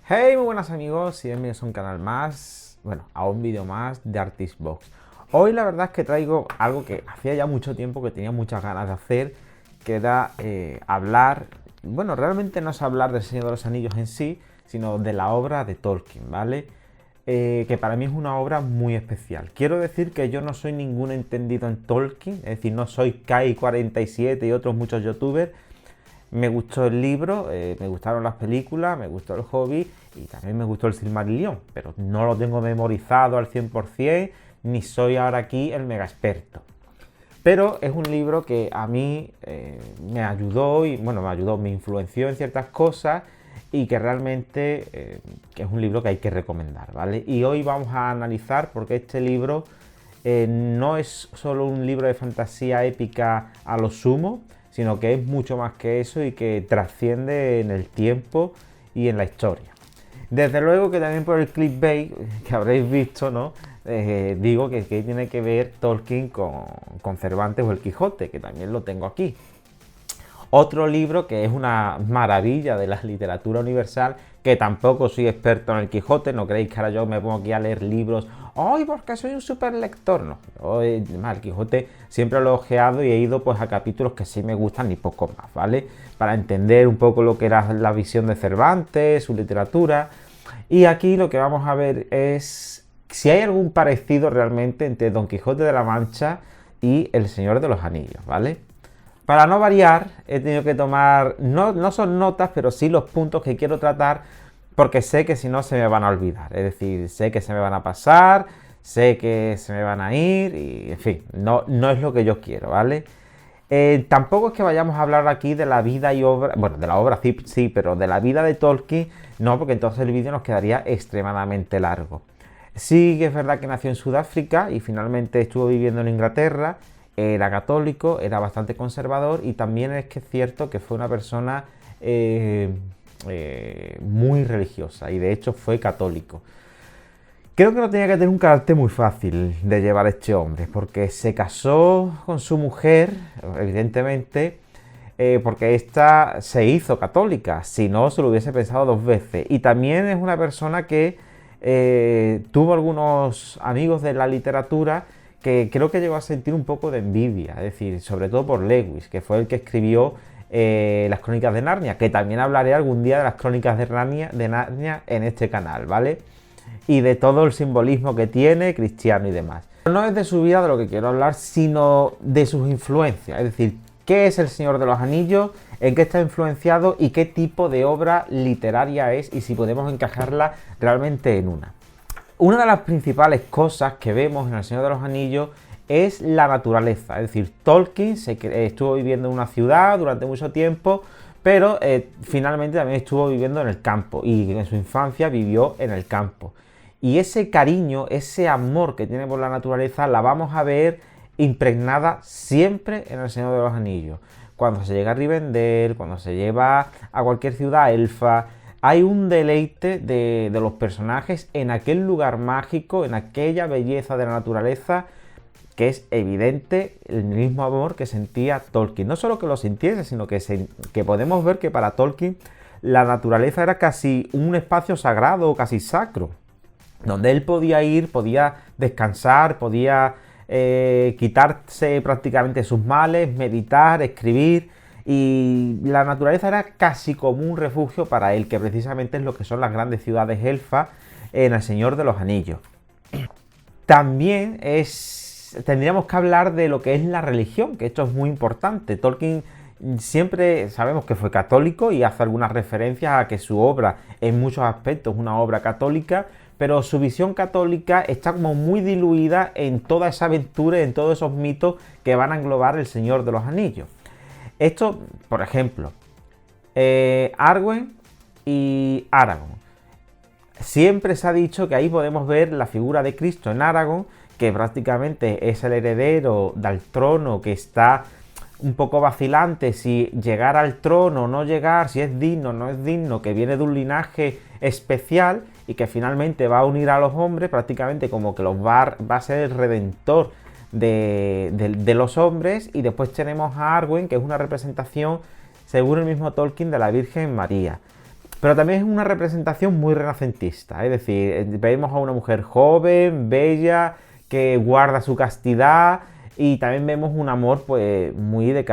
Hey, muy buenas amigos y bienvenidos a un canal más, bueno, a un vídeo más de Artistbox. Hoy la verdad es que traigo algo que hacía ya mucho tiempo que tenía muchas ganas de hacer, que era hablar, bueno, realmente no es hablar del Señor de los Anillos en sí, sino de la obra de Tolkien, ¿vale? Que para mí es una obra muy especial. Quiero decir que yo no soy ningún entendido en Tolkien, es decir, no soy Kai47 y otros muchos youtubers. Me gustó el libro, me gustaron las películas, me gustó el hobby y también me gustó el Silmarillion, pero no lo tengo memorizado al 100%, ni soy ahora aquí el mega experto. Pero es un libro que a mí me ayudó y, bueno, me influenció en ciertas cosas y que realmente que es un libro que hay que recomendar, ¿vale? Y hoy vamos a analizar porque este libro no es solo un libro de fantasía épica a lo sumo, sino que es mucho más que eso y que trasciende en el tiempo y en la historia. Desde luego que también por el clickbait que habréis visto, ¿no? Digo que tiene que ver Tolkien con Cervantes o el Quijote, que también lo tengo aquí. Otro libro que es una maravilla de la literatura universal, que tampoco soy experto en el Quijote, no creéis que ahora yo me pongo aquí a leer libros, ¡ay, porque soy un super lector! No, el Quijote siempre lo he ojeado y he ido pues a capítulos que sí me gustan y poco más, ¿vale? Para entender un poco lo que era la visión de Cervantes, su literatura. Y aquí lo que vamos a ver es si hay algún parecido realmente entre Don Quijote de la Mancha y El Señor de los Anillos, ¿vale? Para no variar, he tenido que tomar, no son notas, pero sí los puntos que quiero tratar, porque sé que si no se me van a olvidar. Es decir, sé que se me van a pasar, sé que se me van a ir, y en fin, no es lo que yo quiero, ¿vale? Tampoco es que vayamos a hablar aquí de la vida y obra, bueno, de la obra sí, pero de la vida de Tolkien, no, porque entonces el vídeo nos quedaría extremadamente largo. Sí que es verdad que nació en Sudáfrica y finalmente estuvo viviendo en Inglaterra. Era católico, era bastante conservador y también es que es cierto que fue una persona muy religiosa y de hecho fue católico. Creo que no tenía que tener un carácter muy fácil de llevar este hombre, porque se casó con su mujer, evidentemente, porque ésta se hizo católica, si no se lo hubiese pensado dos veces. Y también es una persona que tuvo algunos amigos de la literatura que creo que llegó a sentir un poco de envidia, es decir, sobre todo por Lewis, que fue el que escribió las Crónicas de Narnia, que también hablaré algún día de las Crónicas de Narnia en este canal, ¿vale? Y de todo el simbolismo que tiene, cristiano y demás. No es de su vida de lo que quiero hablar, sino de sus influencias, es decir, qué es El Señor de los Anillos, en qué está influenciado y qué tipo de obra literaria es y si podemos encajarla realmente en una. Una de las principales cosas que vemos en El Señor de los Anillos es la naturaleza, es decir, Tolkien estuvo viviendo en una ciudad durante mucho tiempo, pero finalmente también estuvo viviendo en el campo y en su infancia vivió en el campo. Y ese cariño, ese amor que tiene por la naturaleza la vamos a ver impregnada siempre en El Señor de los Anillos. Cuando se llega a Rivendell, cuando se lleva a cualquier ciudad elfa, hay un deleite de los personajes en aquel lugar mágico, en aquella belleza de la naturaleza, que es evidente el mismo amor que sentía Tolkien. No solo que lo sintiese, sino que podemos ver que para Tolkien la naturaleza era casi un espacio sagrado, casi sacro, donde él podía ir, podía descansar, podía quitarse prácticamente sus males, meditar, escribir, y la naturaleza era casi como un refugio para él, que precisamente es lo que son las grandes ciudades elfas en El Señor de los Anillos. También tendríamos que hablar de lo que es la religión, que esto es muy importante. Tolkien siempre sabemos que fue católico y hace algunas referencias a que su obra en muchos aspectos es una obra católica, pero su visión católica está como muy diluida en toda esa aventura y en todos esos mitos que van a englobar El Señor de los Anillos. Esto, por ejemplo, Arwen y Aragorn. Siempre se ha dicho que ahí podemos ver la figura de Cristo en Aragorn, que prácticamente es el heredero del trono, que está un poco vacilante si llegar al trono o no llegar, si es digno o no es digno, que viene de un linaje especial y que finalmente va a unir a los hombres, prácticamente como que va a ser el redentor de los hombres. Y después tenemos a Arwen, que es una representación, según el mismo Tolkien, de la Virgen María. Pero también es una representación muy renacentista, es decir, vemos a una mujer joven, bella, que guarda su castidad, y también vemos un amor pues muy de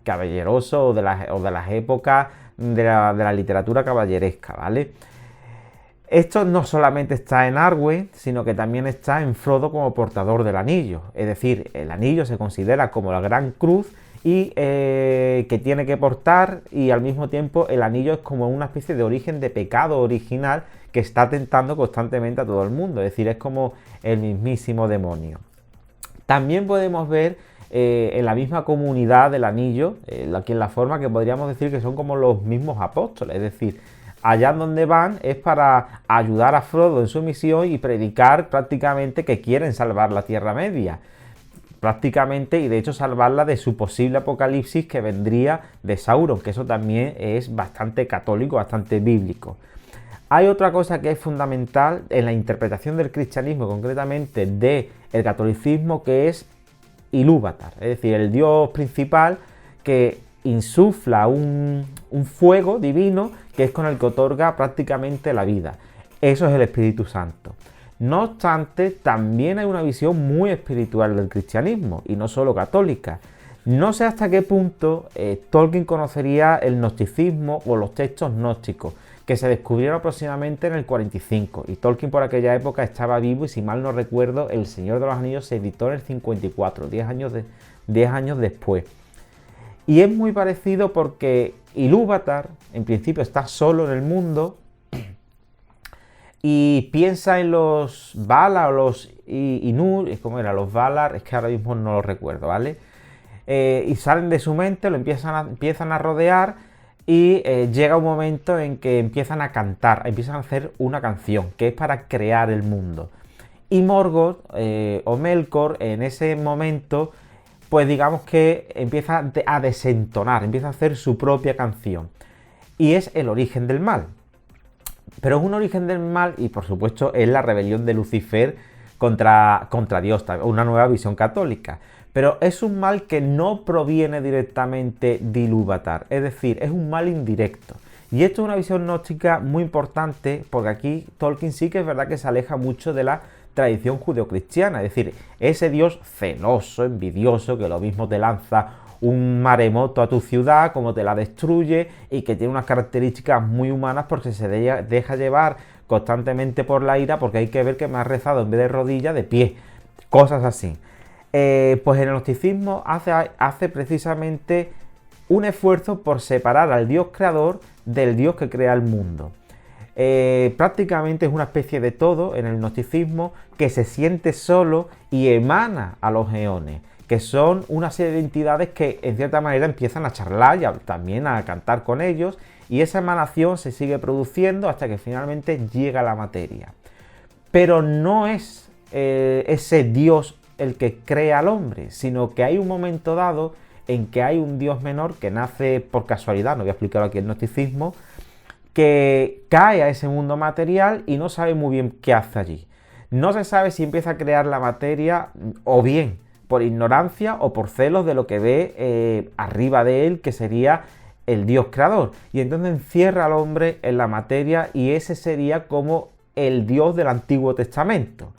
caballeroso o de las épocas de la literatura caballeresca, ¿vale? Esto no solamente está en Arwen, sino que también está en Frodo como portador del anillo. Es decir, el anillo se considera como la gran cruz y que tiene que portar, y al mismo tiempo el anillo es como una especie de origen de pecado original que está tentando constantemente a todo el mundo. Es decir, es como el mismísimo demonio. También podemos ver en la misma comunidad del anillo, aquí en la forma que podríamos decir que son como los mismos apóstoles, es decir, allá donde van es para ayudar a Frodo en su misión y predicar prácticamente que quieren salvar la Tierra Media. Prácticamente, y de hecho salvarla de su posible apocalipsis que vendría de Sauron, que eso también es bastante católico, bastante bíblico. Hay otra cosa que es fundamental en la interpretación del cristianismo, concretamente del catolicismo, que es Ilúvatar, es decir, el dios principal que insufla un fuego divino que es con el que otorga prácticamente la vida. Eso es el Espíritu Santo. No obstante, también hay una visión muy espiritual del cristianismo, y no solo católica. No sé hasta qué punto Tolkien conocería el gnosticismo o los textos gnósticos, que se descubrieron aproximadamente en el 45, y Tolkien por aquella época estaba vivo, y si mal no recuerdo, El Señor de los Anillos se editó en el 54, 10 años después. Y es muy parecido porque Ilúvatar, en principio, está solo en el mundo y piensa en los Valar o los Ainur, ¿cómo era? Los Valar, es que ahora mismo no lo recuerdo, ¿vale? Y salen de su mente, lo empiezan a rodear, y llega un momento en que empiezan a cantar, empiezan a hacer una canción que es para crear el mundo. Y Morgoth o Melkor en ese momento, pues digamos que empieza a desentonar, empieza a hacer su propia canción. Y es el origen del mal. Pero es un origen del mal, y por supuesto es la rebelión de Lucifer contra Dios, una nueva visión católica. Pero es un mal que no proviene directamente de Ilúvatar, es decir, es un mal indirecto. Y esto es una visión gnóstica muy importante, porque aquí Tolkien sí que es verdad que se aleja mucho de la tradición judeocristiana, es decir, ese Dios celoso, envidioso, que lo mismo te lanza un maremoto a tu ciudad, como te la destruye, y que tiene unas características muy humanas porque se deja llevar constantemente por la ira, porque hay que ver que me ha rezado en vez de rodilla de pie, cosas así. Pues el gnosticismo hace precisamente un esfuerzo por separar al Dios creador del Dios que crea el mundo. Prácticamente es una especie de todo en el gnosticismo que se siente solo y emana a los eones, que son una serie de entidades que en cierta manera empiezan a charlar y también a cantar con ellos, y esa emanación se sigue produciendo hasta que finalmente llega la materia. Pero no es ese Dios el que crea al hombre, sino que hay un momento dado en que hay un Dios menor que nace por casualidad, no voy a explicar aquí el gnosticismo, que cae a ese mundo material y no sabe muy bien qué hace allí. No se sabe si empieza a crear la materia o bien por ignorancia o por celos de lo que ve arriba de él, que sería el Dios creador. Y entonces encierra al hombre en la materia, y ese sería como el Dios del Antiguo Testamento.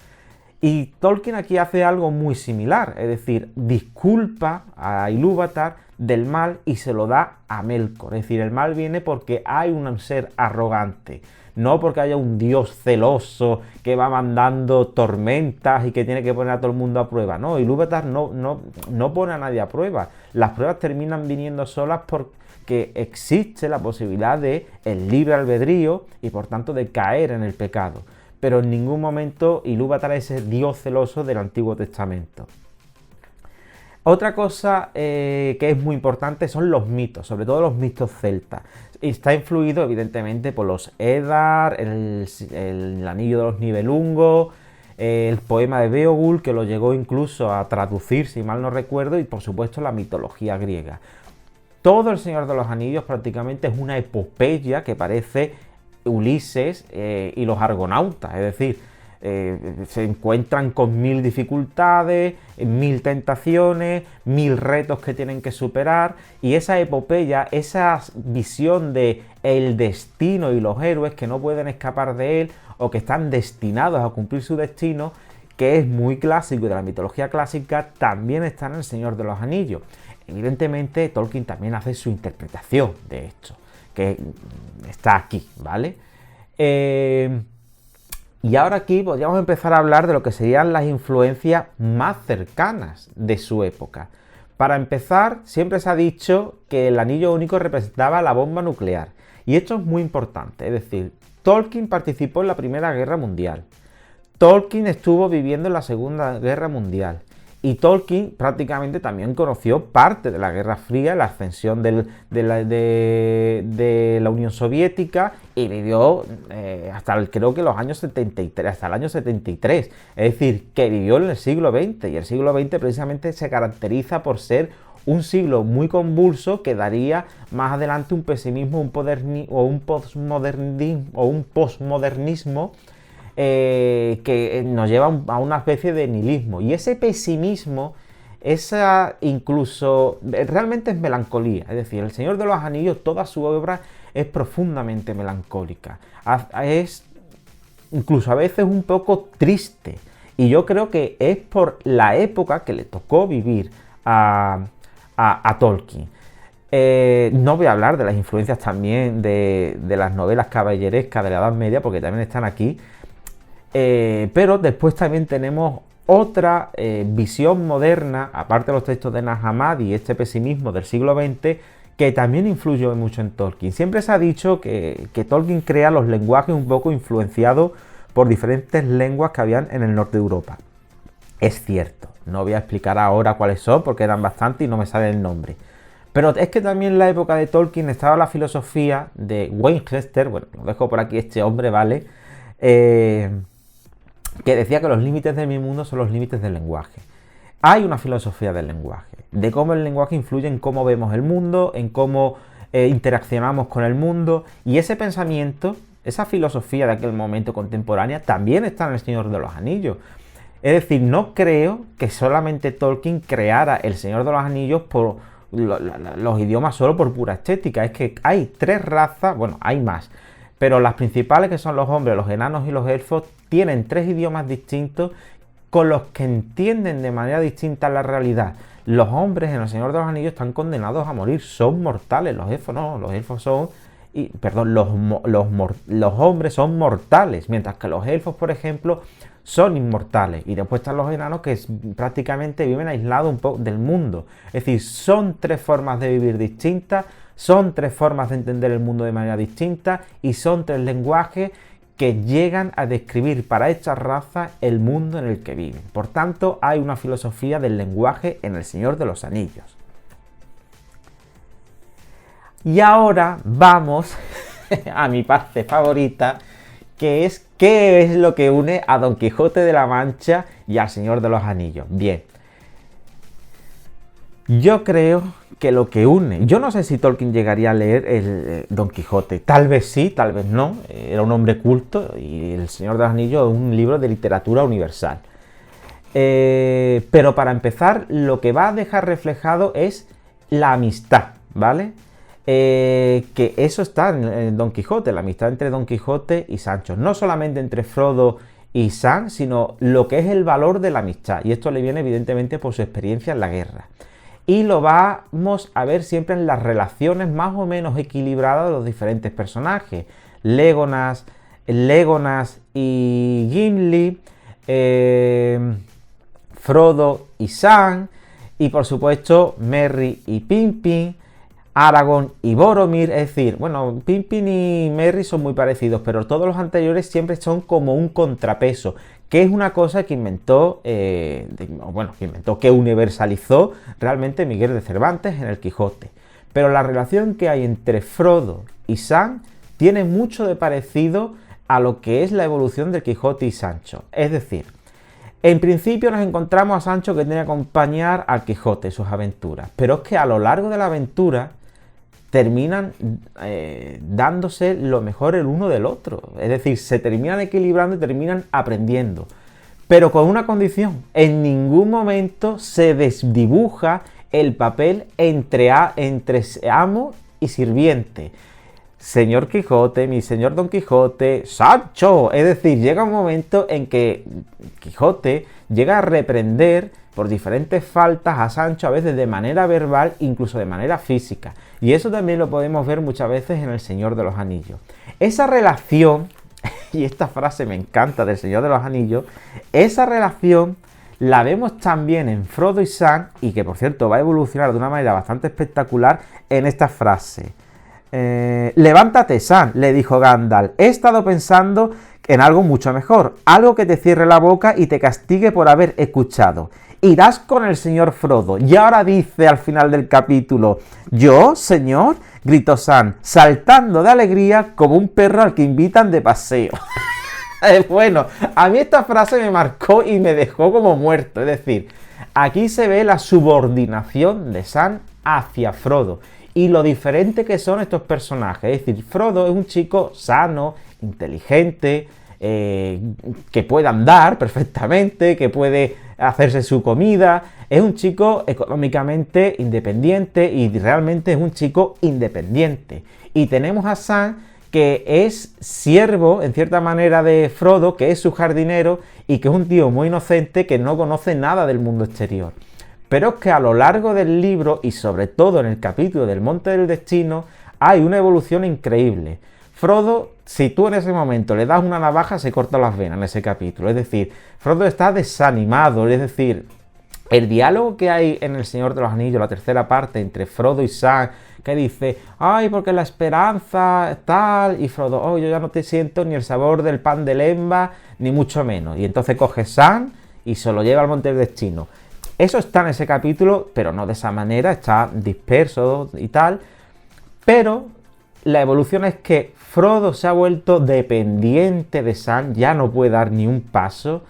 Y Tolkien aquí hace algo muy similar, es decir, disculpa a Ilúvatar del mal y se lo da a Melkor. Es decir, el mal viene porque hay un ser arrogante, no porque haya un dios celoso que va mandando tormentas y que tiene que poner a todo el mundo a prueba. No, Ilúvatar no pone a nadie a prueba. Las pruebas terminan viniendo solas porque existe la posibilidad de el libre albedrío y por tanto de caer en el pecado. Pero en ningún momento Ilúvatar es ese dios celoso del Antiguo Testamento. Otra cosa que es muy importante son los mitos, sobre todo los mitos celtas. Está influido evidentemente por los Eddar, el Anillo de los Nibelungos, el poema de Beowulf, que lo llegó incluso a traducir, si mal no recuerdo, y por supuesto la mitología griega. Todo el Señor de los Anillos prácticamente es una epopeya que parece Ulises y los argonautas, es decir, se encuentran con 1000 dificultades, 1000 tentaciones, 1000 retos que tienen que superar, y esa epopeya, esa visión de el destino y los héroes que no pueden escapar de él o que están destinados a cumplir su destino, que es muy clásico y de la mitología clásica, también está en El Señor de los Anillos. Evidentemente Tolkien también hace su interpretación de esto, que está aquí, ¿vale? Y ahora aquí podríamos empezar a hablar de lo que serían las influencias más cercanas de su época. Para empezar, siempre se ha dicho que el anillo único representaba la bomba nuclear. Y esto es muy importante, es decir, Tolkien participó en la Primera Guerra Mundial. Tolkien estuvo viviendo en la Segunda Guerra Mundial. Y Tolkien prácticamente también conoció parte de la Guerra Fría, la ascensión de la Unión Soviética, y vivió hasta creo que los años 73, hasta el año 73. Es decir, que vivió en el siglo XX, y el siglo XX precisamente se caracteriza por ser un siglo muy convulso que daría más adelante un pesimismo, un posmodernismo que nos lleva a una especie de nihilismo. Y ese pesimismo, esa incluso, realmente es melancolía. Es decir, El Señor de los Anillos, toda su obra es profundamente melancólica. Es incluso a veces un poco triste. Y yo creo que es por la época que le tocó vivir a Tolkien. No voy a hablar de las influencias también de las novelas caballerescas de la Edad Media, porque también están aquí. Pero después también tenemos otra visión moderna, aparte de los textos de Nag Hammadi y este pesimismo del siglo XX, que también influyó mucho en Tolkien. Siempre se ha dicho que Tolkien crea los lenguajes un poco influenciados por diferentes lenguas que habían en el norte de Europa. Es cierto, no voy a explicar ahora cuáles son porque eran bastantes y no me sale el nombre. Pero es que también en la época de Tolkien estaba la filosofía de Wayne Hester, bueno, lo dejo por aquí este hombre, ¿vale? Que decía que los límites de mi mundo son los límites del lenguaje. Hay una filosofía del lenguaje, de cómo el lenguaje influye en cómo vemos el mundo, en cómo interaccionamos con el mundo, y ese pensamiento, esa filosofía de aquel momento contemporánea, también está en El Señor de los Anillos. Es decir, no creo que solamente Tolkien creara El Señor de los Anillos por los idiomas solo por pura estética. Es que hay tres razas, bueno, hay más, pero las principales, que son los hombres, los enanos y los elfos, tienen tres idiomas distintos con los que entienden de manera distinta la realidad. Los hombres en El Señor de los Anillos están condenados a morir, son mortales. Los elfos no, los elfos son... los hombres son mortales, mientras que los elfos, por ejemplo, son inmortales. Y después están los enanos que prácticamente viven aislados un poco del mundo. Es decir, son tres formas de vivir distintas, son tres formas de entender el mundo de manera distinta y son tres lenguajes que llegan a describir para esta raza el mundo en el que viven. Por tanto, hay una filosofía del lenguaje en El Señor de los Anillos. Y ahora vamos a mi parte favorita, que es qué es lo que une a Don Quijote de la Mancha y al Señor de los Anillos. Bien, yo creo que lo que une... Yo no sé si Tolkien llegaría a leer el Don Quijote. Tal vez sí, tal vez no. Era un hombre culto y El Señor de los Anillos es un libro de literatura universal. Pero para empezar, lo que va a dejar reflejado es la amistad, ¿vale? Que eso está en Don Quijote, la amistad entre Don Quijote y Sancho. No solamente entre Frodo y Sam, sino lo que es el valor de la amistad. Y esto le viene evidentemente por su experiencia en la guerra. Y lo vamos a ver siempre en las relaciones más o menos equilibradas de los diferentes personajes. Legolas y Gimli, Frodo y Sam, y por supuesto Merry y Pippin, Aragorn y Boromir. Es decir, bueno, Pippin y Merry son muy parecidos, pero todos los anteriores siempre son como un contrapeso, que es una cosa que que universalizó realmente Miguel de Cervantes en el Quijote. Pero la relación que hay entre Frodo y Sam tiene mucho de parecido a lo que es la evolución del Quijote y Sancho. Es decir, en principio nos encontramos a Sancho que tiene que acompañar al Quijote en sus aventuras, pero es que a lo largo de la aventura terminan dándose lo mejor el uno del otro. Es decir, se terminan equilibrando y terminan aprendiendo. Pero con una condición: en ningún momento se desdibuja el papel entre amo y sirviente. señor Quijote, mi señor Don Quijote, Sancho. Es decir, llega un momento en que Quijote llega a reprender por diferentes faltas a Sancho, a veces de manera verbal, incluso de manera física. Y eso también lo podemos ver muchas veces en El Señor de los Anillos. Esa relación, y esta frase me encanta del Señor de los Anillos, esa relación la vemos también en Frodo y Sam, y que por cierto va a evolucionar de una manera bastante espectacular en esta frase. Levántate, Sam, le dijo Gandalf, he estado pensando en algo mucho mejor, algo que te cierre la boca y te castigue por haber escuchado. Irás con el señor Frodo. Y ahora dice al final del capítulo, ¿yo, señor?, gritó Sam, saltando de alegría como un perro al que invitan de paseo. Bueno, a mí esta frase me marcó y me dejó como muerto. Es decir, aquí se ve la subordinación de Sam hacia Frodo y lo diferente que son estos personajes. Es decir, Frodo es un chico sano, inteligente, que puede andar perfectamente, que puede hacerse su comida, es un chico económicamente independiente y realmente es un chico independiente. Y tenemos a Sam, que es siervo, en cierta manera, de Frodo, que es su jardinero y que es un tío muy inocente que no conoce nada del mundo exterior. Pero es que a lo largo del libro y sobre todo en el capítulo del Monte del Destino hay una evolución increíble. Frodo, si tú en ese momento le das una navaja, se corta las venas en ese capítulo. Es decir, Frodo está desanimado. Es decir, el diálogo que hay en El Señor de los Anillos, la tercera parte, entre Frodo y Sam, que dice, ay, porque la esperanza tal, y Frodo, oh, yo ya no te siento ni el sabor del pan de Lemba, ni mucho menos. Y entonces coge Sam y se lo lleva al Monte del Destino. Eso está en ese capítulo, pero no de esa manera, está disperso y tal. Pero la evolución es que Frodo se ha vuelto dependiente de Sam, ya no puede dar ni un paso,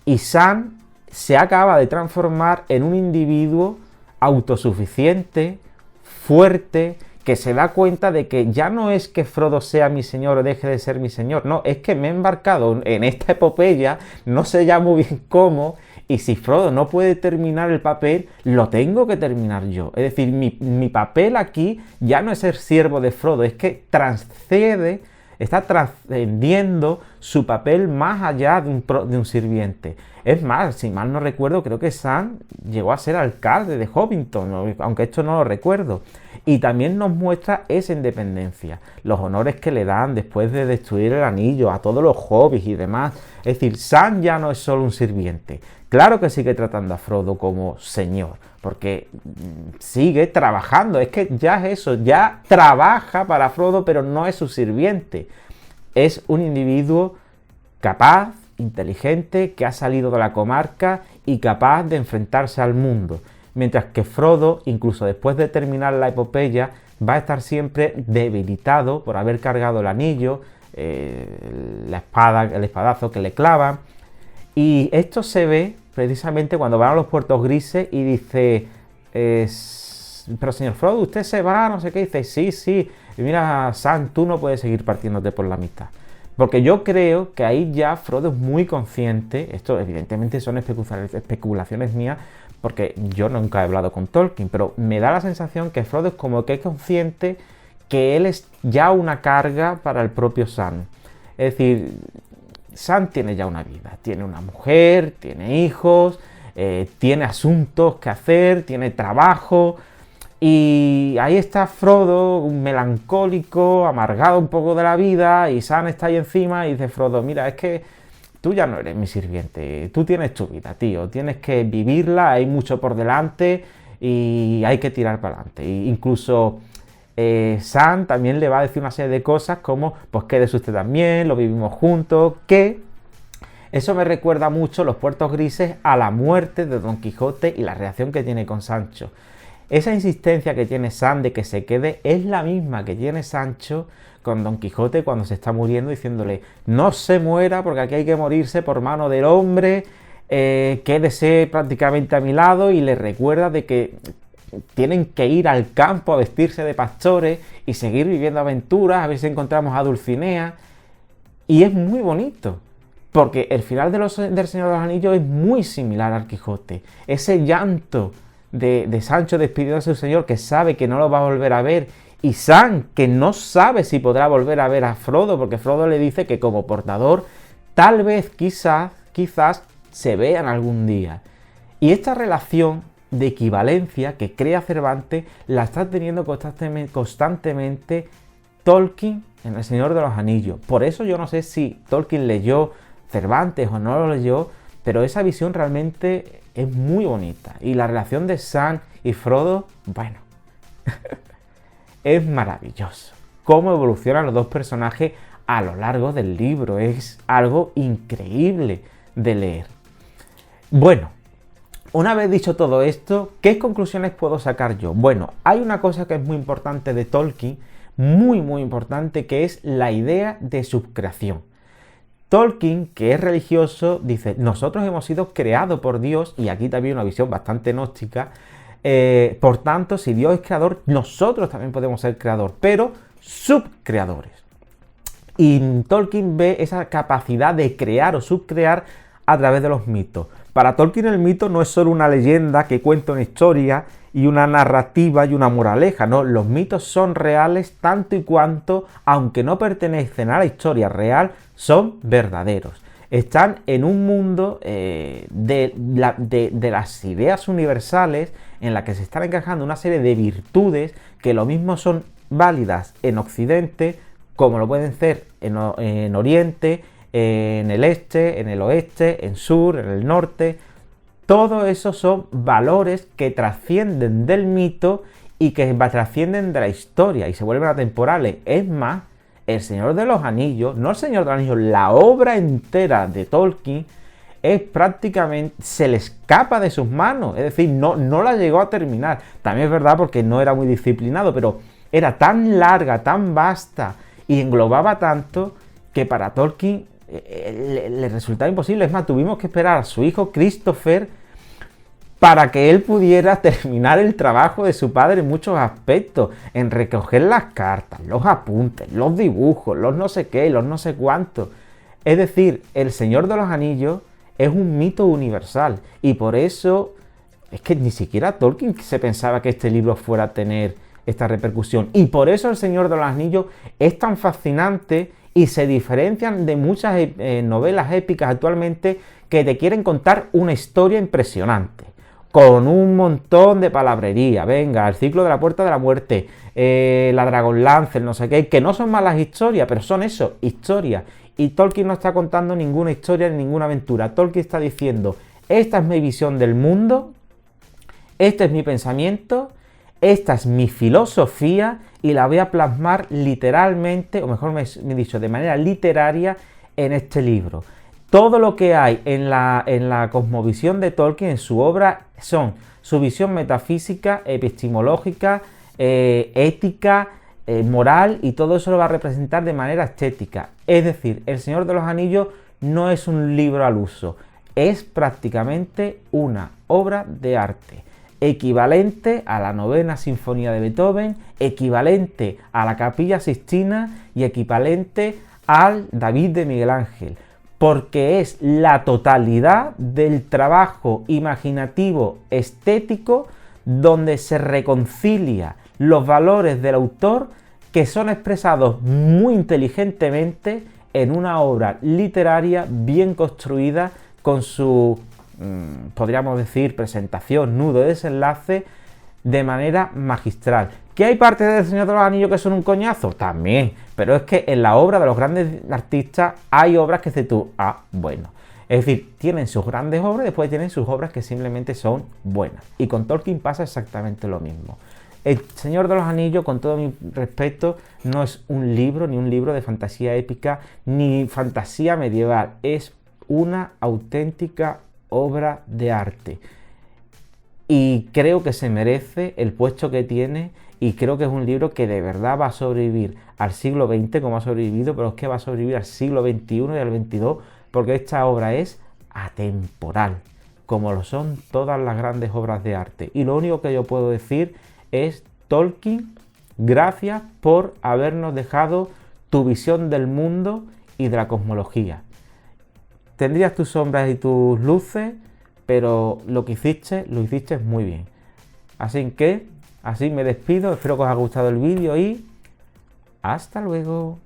y Sam se acaba de transformar en un individuo autosuficiente, fuerte, que se da cuenta de que ya no es que Frodo sea mi señor o deje de ser mi señor, no, es que me he embarcado en esta epopeya, no sé ya muy bien cómo, y si Frodo no puede terminar el papel, lo tengo que terminar yo. Es decir, mi papel aquí ya no es ser siervo de Frodo, es que está trascendiendo su papel más allá de un sirviente. Es más, si mal no recuerdo, creo que Sam llegó a ser alcalde de Hobbiton, aunque esto no lo recuerdo. Y también nos muestra esa independencia, los honores que le dan después de destruir el anillo a todos los hobbits y demás. Es decir, Sam ya no es solo un sirviente. Claro que sigue tratando a Frodo como señor, porque sigue trabajando. Es que ya es eso, ya trabaja para Frodo, pero no es su sirviente. Es un individuo capaz, inteligente, que ha salido de la comarca y capaz de enfrentarse al mundo. Mientras que Frodo, incluso después de terminar la epopeya, va a estar siempre debilitado por haber cargado el anillo, la espada, el espadazo que le clavan. Y esto se ve precisamente cuando van a los puertos grises y dice, pero señor Frodo, usted se va, no sé qué, dice, sí, y mira, Sam, tú no puedes seguir partiéndote por la mitad. Porque yo creo que ahí ya Frodo es muy consciente, esto evidentemente son especulaciones mías, porque yo nunca he hablado con Tolkien, pero me da la sensación que Frodo es como que es consciente que él es ya una carga para el propio Sam. Es decir, Sam tiene ya una vida, tiene una mujer, tiene hijos, tiene asuntos que hacer, tiene trabajo, y ahí está Frodo, un melancólico, amargado un poco de la vida, y Sam está ahí encima y dice, Frodo, mira, es que tú ya no eres mi sirviente, tú tienes tu vida, tío, tienes que vivirla, hay mucho por delante y hay que tirar para adelante. E incluso Sam también le va a decir una serie de cosas como, pues quédese usted también, lo vivimos juntos, que eso me recuerda mucho los puertos grises a la muerte de Don Quijote y la reacción que tiene con Sancho. Esa insistencia que tiene Sam de que se quede es la misma que tiene Sancho con Don Quijote cuando se está muriendo, diciéndole, no se muera porque aquí hay que morirse por mano del hombre, quédese prácticamente a mi lado, y le recuerda de que tienen que ir al campo a vestirse de pastores y seguir viviendo aventuras, a ver si encontramos a Dulcinea. Y es muy bonito, porque el final del Señor de los Anillos es muy similar al Quijote. Ese llanto de Sancho despidiendo a su señor, que sabe que no lo va a volver a ver Y Sam, que no sabe si podrá volver a ver a Frodo, porque Frodo le dice que como portador, tal vez, quizás se vean algún día. Y esta relación de equivalencia que crea Cervantes la está teniendo constantemente Tolkien en El Señor de los Anillos. Por eso yo no sé si Tolkien leyó Cervantes o no lo leyó, pero esa visión realmente es muy bonita. Y la relación de Sam y Frodo, bueno, es maravilloso. Cómo evolucionan los dos personajes a lo largo del libro. Es algo increíble de leer. Bueno, una vez dicho todo esto, ¿qué conclusiones puedo sacar yo? Bueno, hay una cosa que es muy importante de Tolkien, muy importante, que es la idea de subcreación. Tolkien, que es religioso, dice, nosotros hemos sido creados por Dios, y aquí también una visión bastante gnóstica, por tanto, si Dios es creador, nosotros también podemos ser creador, pero subcreadores. Y Tolkien ve esa capacidad de crear o subcrear a través de los mitos. Para Tolkien el mito no es solo una leyenda que cuenta una historia y una narrativa y una moraleja, no, los mitos son reales tanto y cuanto, aunque no pertenecen a la historia real, son verdaderos. Están en un mundo de las ideas universales en la que se están encajando una serie de virtudes que lo mismo son válidas en Occidente como lo pueden ser en Oriente, en el este, en el oeste, en sur, en el norte. Todo eso son valores que trascienden del mito y que trascienden de la historia y se vuelven atemporales. Es más, El Señor de los Anillos, no El Señor de los Anillos, la obra entera de Tolkien es prácticamente, se le escapa de sus manos, es decir, no la llegó a terminar. También es verdad porque no era muy disciplinado, pero era tan larga, tan vasta y englobaba tanto que para Tolkien le resultaba imposible. Es más, tuvimos que esperar a su hijo Christopher para que él pudiera terminar el trabajo de su padre en muchos aspectos, en recoger las cartas, los apuntes, los dibujos, los no sé qué, los no sé cuántos. Es decir, El Señor de los Anillos es un mito universal y por eso es que ni siquiera Tolkien se pensaba que este libro fuera a tener esta repercusión. Y por eso El Señor de los Anillos es tan fascinante y se diferencian de muchas novelas épicas actualmente que te quieren contar una historia impresionante, con un montón de palabrería. Venga, el ciclo de la Puerta de la Muerte, la Dragonlance, no sé qué, que no son malas historias, pero son eso, historias. Y Tolkien no está contando ninguna historia ni ninguna aventura. Tolkien está diciendo, esta es mi visión del mundo, este es mi pensamiento, esta es mi filosofía y la voy a plasmar literalmente, o mejor me he dicho, de manera literaria en este libro. Todo lo que hay en la cosmovisión de Tolkien, en su obra, son su visión metafísica, epistemológica, ética, moral, y todo eso lo va a representar de manera estética. Es decir, El Señor de los Anillos no es un libro al uso, es prácticamente una obra de arte, equivalente a la Novena Sinfonía de Beethoven, equivalente a la Capilla Sixtina y equivalente al David de Miguel Ángel, porque es la totalidad del trabajo imaginativo estético donde se reconcilia los valores del autor que son expresados muy inteligentemente en una obra literaria bien construida con su, podríamos decir, presentación, nudo de desenlace de manera magistral. ¿Que hay partes del Señor de los Anillos que son un coñazo? También, pero es que en la obra de los grandes artistas hay obras que dices tú, bueno. Es decir, tienen sus grandes obras y después tienen sus obras que simplemente son buenas. Y con Tolkien pasa exactamente lo mismo. El Señor de los Anillos, con todo mi respeto, no es un libro, ni un libro de fantasía épica, ni fantasía medieval. Es una auténtica obra de arte. Y creo que se merece el puesto que tiene y creo que es un libro que de verdad va a sobrevivir al siglo XX como ha sobrevivido, pero es que va a sobrevivir al siglo XXI y al XXII porque esta obra es atemporal, como lo son todas las grandes obras de arte. Y lo único que yo puedo decir es, Tolkien, gracias por habernos dejado tu visión del mundo y de la cosmología. Tendrías tus sombras y tus luces, pero lo que hiciste, lo hiciste muy bien. Así que Así me despido, espero que os haya gustado el vídeo y hasta luego.